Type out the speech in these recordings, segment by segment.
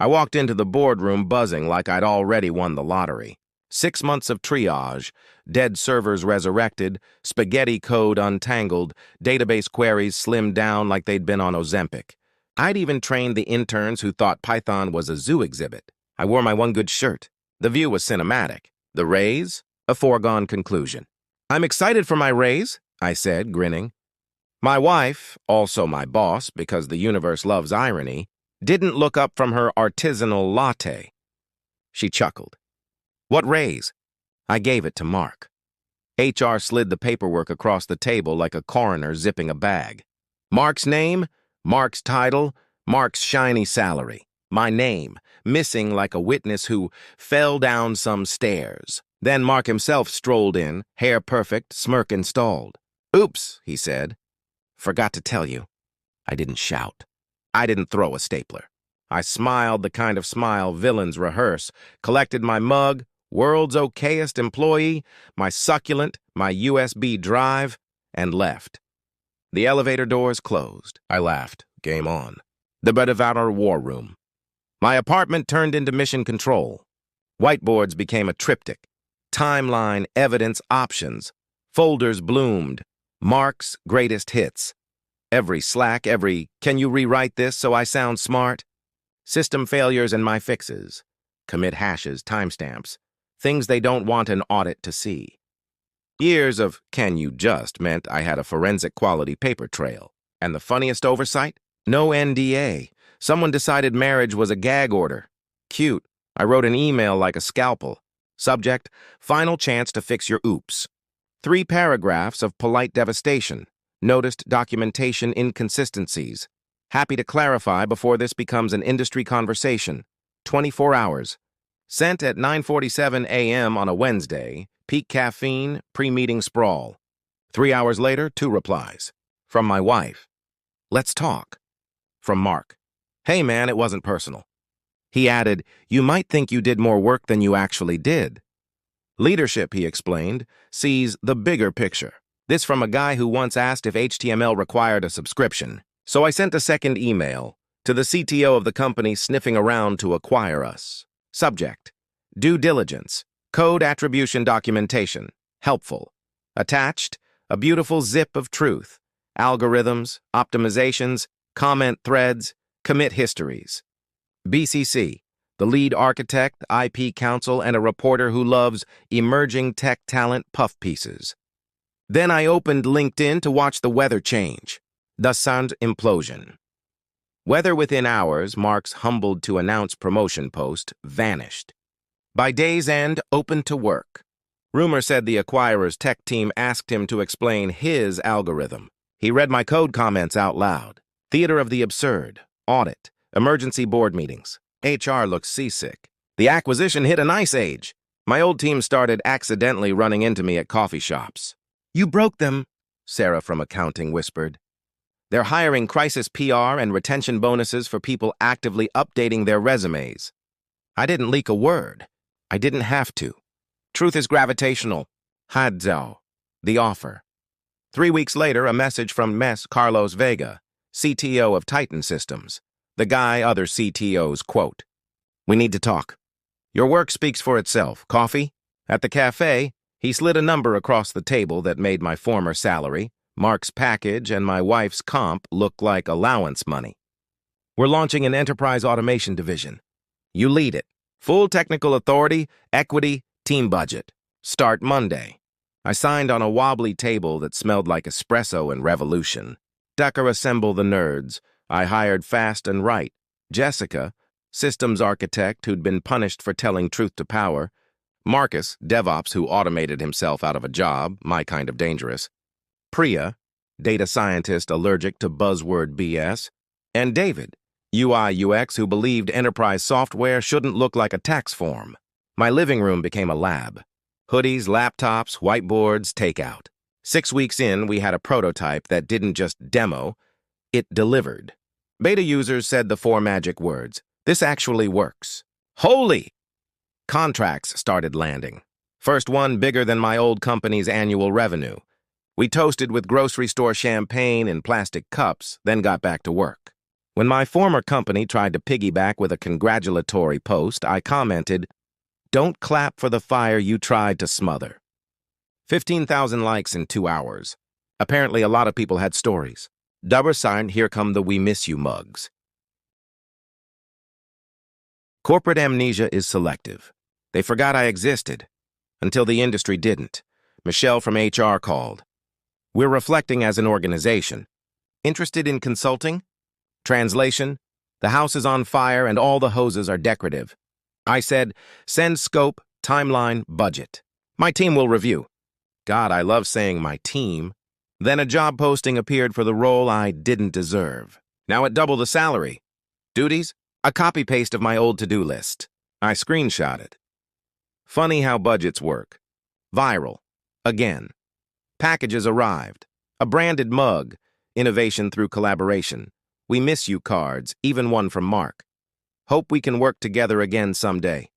I walked into the boardroom buzzing like I'd already won the lottery. 6 months of triage, dead servers resurrected, spaghetti code untangled, database queries slimmed down like they'd been on Ozempic. I'd even trained the interns who thought Python was a zoo exhibit. I wore my one good shirt. The view was cinematic. The raise? A foregone conclusion. "I'm excited for my raise," I said, grinning. My wife, also my boss because the universe loves irony, didn't look up from her artisanal latte. She chuckled. "What raise?" I gave it to Mark. HR slid the paperwork across the table like a coroner zipping a bag. Mark's name, Mark's title, Mark's shiny salary. My name, missing like a witness who fell down some stairs. Then Mark himself strolled in, hair perfect, smirk installed. "Oops," he said. "Forgot to tell you." I didn't shout. I didn't throw a stapler. I smiled the kind of smile villains rehearse, collected my mug, world's okayest employee, my succulent, my USB drive, and left. The elevator doors closed. I laughed. Game on. The Bedivara war room. My apartment turned into mission control. Whiteboards became a triptych. Timeline, evidence, options. Folders bloomed. Mark's greatest hits. Every Slack, every, "Can you rewrite this so I sound smart?" System failures and my fixes. Commit hashes, timestamps. Things they don't want an audit to see. Years of "can you just" meant I had a forensic quality paper trail. And the funniest oversight? No NDA. Someone decided marriage was a gag order. Cute. I wrote an email like a scalpel. Subject, "Final chance to fix your oops." 3 paragraphs of polite devastation. Noticed documentation inconsistencies. Happy to clarify before this becomes an industry conversation. 24 hours. Sent at 9:47 a.m. on a Wednesday. Peak caffeine, pre-meeting sprawl. 3 hours later, 2 replies. From my wife. "Let's talk." From Mark. "Hey man, it wasn't personal." He added, "You might think you did more work than you actually did." Leadership, he explained, sees the bigger picture. This from a guy who once asked if HTML required a subscription. So I sent a second email to the CTO of the company sniffing around to acquire us. Subject, due diligence, code attribution documentation, helpful. Attached, a beautiful zip of truth, algorithms, optimizations, comment threads, commit histories. BCC, the lead architect, IP counsel, and a reporter who loves emerging tech talent puff pieces. Then I opened LinkedIn to watch the weather change. The sound implosion. Weather within hours, Mark's humbled-to-announce promotion post vanished. By day's end, open to work. Rumor said the acquirer's tech team asked him to explain his algorithm. He read my code comments out loud. Theater of the absurd. Audit. Emergency board meetings. HR looked seasick. The acquisition hit an ice age. My old team started accidentally running into me at coffee shops. "You broke them," Sarah from accounting whispered. "They're hiring crisis PR and retention bonuses for people actively updating their resumes." I didn't leak a word. I didn't have to. Truth is gravitational. Hadzao. The offer. 3 weeks later, a message from Mess Carlos Vega, CTO of Titan Systems. The guy other CTOs quote, "We need to talk. Your work speaks for itself. Coffee?" At the cafe, he slid a number across the table that made my former salary, Mark's package, and my wife's comp look like allowance money. "We're launching an enterprise automation division. You lead it. Full technical authority, equity, team budget. Start Monday." I signed on a wobbly table that smelled like espresso and revolution. Decker assemble the nerds. I hired fast and right. Jessica, systems architect who'd been punished for telling truth to power. Marcus, DevOps who automated himself out of a job, my kind of dangerous. Priya, data scientist allergic to buzzword BS. And David, UI UX who believed enterprise software shouldn't look like a tax form. My living room became a lab. Hoodies, laptops, whiteboards, takeout. 6 weeks in, we had a prototype that didn't just demo, it delivered. Beta users said the 4 magic words. This actually works. Holy! Contracts started landing. First one bigger than my old company's annual revenue. We toasted with grocery store champagne in plastic cups, then got back to work. When my former company tried to piggyback with a congratulatory post, I commented, "Don't clap for the fire you tried to smother." 15,000 likes in 2 hours. Apparently, a lot of people had stories. $, here come the "We Miss You" mugs. Corporate amnesia is selective. They forgot I existed. Until the industry didn't. Michelle from HR called. "We're reflecting as an organization. Interested in consulting?" Translation: "The house is on fire and all the hoses are decorative." I said, "Send scope, timeline, budget. My team will review." God, I love saying my team. Then a job posting appeared for the role I didn't deserve. Now at double the salary. Duties? A copy-paste of my old to-do list. I screenshot it. Funny how budgets work. Viral. Again. Packages arrived. A branded mug. Innovation through collaboration. "We miss you" cards, even one from Mark. Hope we can work together again someday.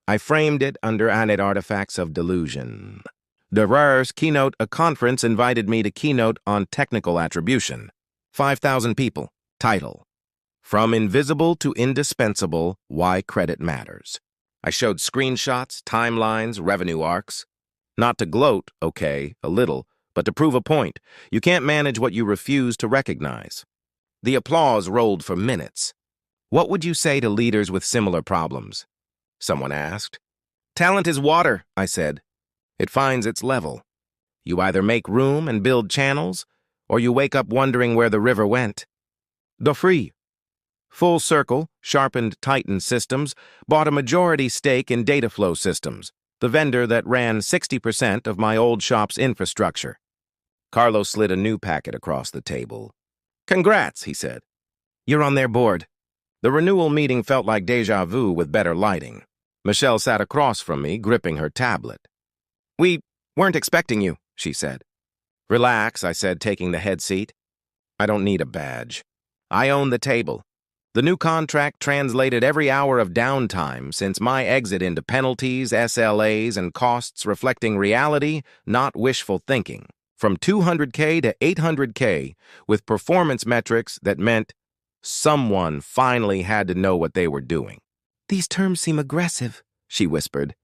I framed it under added artifacts of delusion. The RAR's keynote, a conference, invited me to keynote on technical attribution. 5,000 people. Title: From Invisible to Indispensable, Why Credit Matters. I showed screenshots, timelines, revenue arcs. Not to gloat, okay, a little, but to prove a point. You can't manage what you refuse to recognize. The applause rolled for minutes. "What would you say to leaders with similar problems?" someone asked. "Talent is water," I said. It finds its level. You either make room and build channels, or you wake up wondering where the river went. The Free. Full Circle, sharpened Titan Systems, bought a majority stake in Dataflow Systems, the vendor that ran 60% of my old shop's infrastructure. Carlos slid a new packet across the table. "Congrats," he said. "You're on their board." The renewal meeting felt like déjà vu with better lighting. Michelle sat across from me, gripping her tablet. "We weren't expecting you," she said. "Relax," I said, taking the head seat. "I don't need a badge. I own the table." The new contract translated every hour of downtime since my exit into penalties, SLAs, and costs reflecting reality, not wishful thinking. From 200K to 800K, with performance metrics that meant someone finally had to know what they were doing. "These terms seem aggressive," she whispered.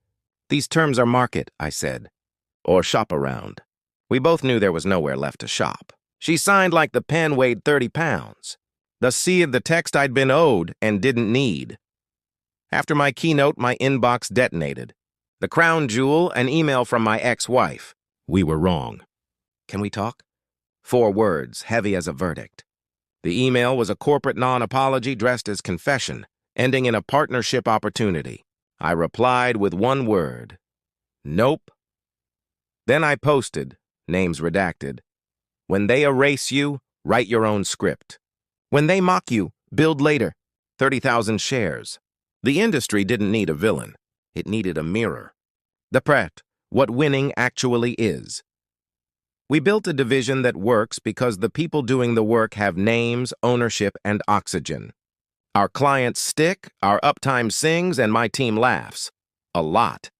"These terms are market," I said. "Or shop around." We both knew there was nowhere left to shop. She signed like the pen weighed 30 pounds. The sea of the text I'd been owed and didn't need. After my keynote, my inbox detonated. The crown jewel, an email from my ex-wife. "We were wrong. Can we talk?" 4 words, heavy as a verdict. The email was a corporate non-apology dressed as confession, ending in a partnership opportunity. I replied with 1 word. "Nope." Then I posted, names redacted. "When they erase you, write your own script. When they mock you, build later." 30,000 shares. The industry didn't need a villain. It needed a mirror. The Pret, what winning actually is. We built a division that works because the people doing the work have names, ownership, and oxygen. Our clients stick, our uptime sings, and my team laughs. A lot.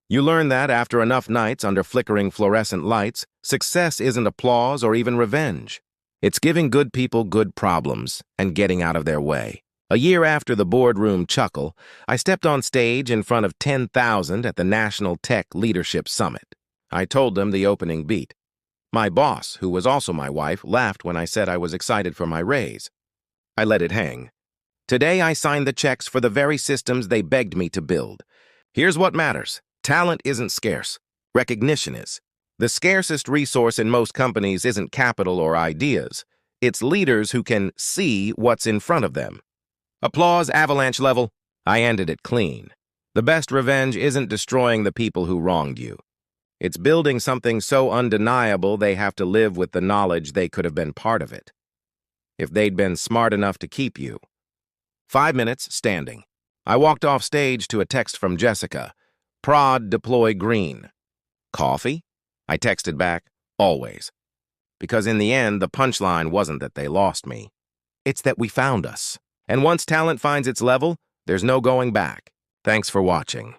You learn that after enough nights under flickering fluorescent lights, success isn't applause or even revenge. It's giving good people good problems and getting out of their way. A year after the boardroom chuckle, I stepped on stage in front of 10,000 at the National Tech Leadership Summit. I told them the opening beat. My boss, who was also my wife, laughed when I said I was excited for my raise. I let it hang. Today I signed the checks for the very systems they begged me to build. Here's what matters. Talent isn't scarce. Recognition is. The scarcest resource in most companies isn't capital or ideas. It's leaders who can see what's in front of them. Applause, avalanche level. I ended it clean. The best revenge isn't destroying the people who wronged you. It's building something so undeniable they have to live with the knowledge they could have been part of it. If they'd been smart enough to keep you. 5 minutes, standing. I walked off stage to a text from Jessica. "Prod deploy green." "Coffee?" I texted back, "Always." Because in the end, the punchline wasn't that they lost me. It's that we found us. And once talent finds its level, there's no going back. Thanks for watching.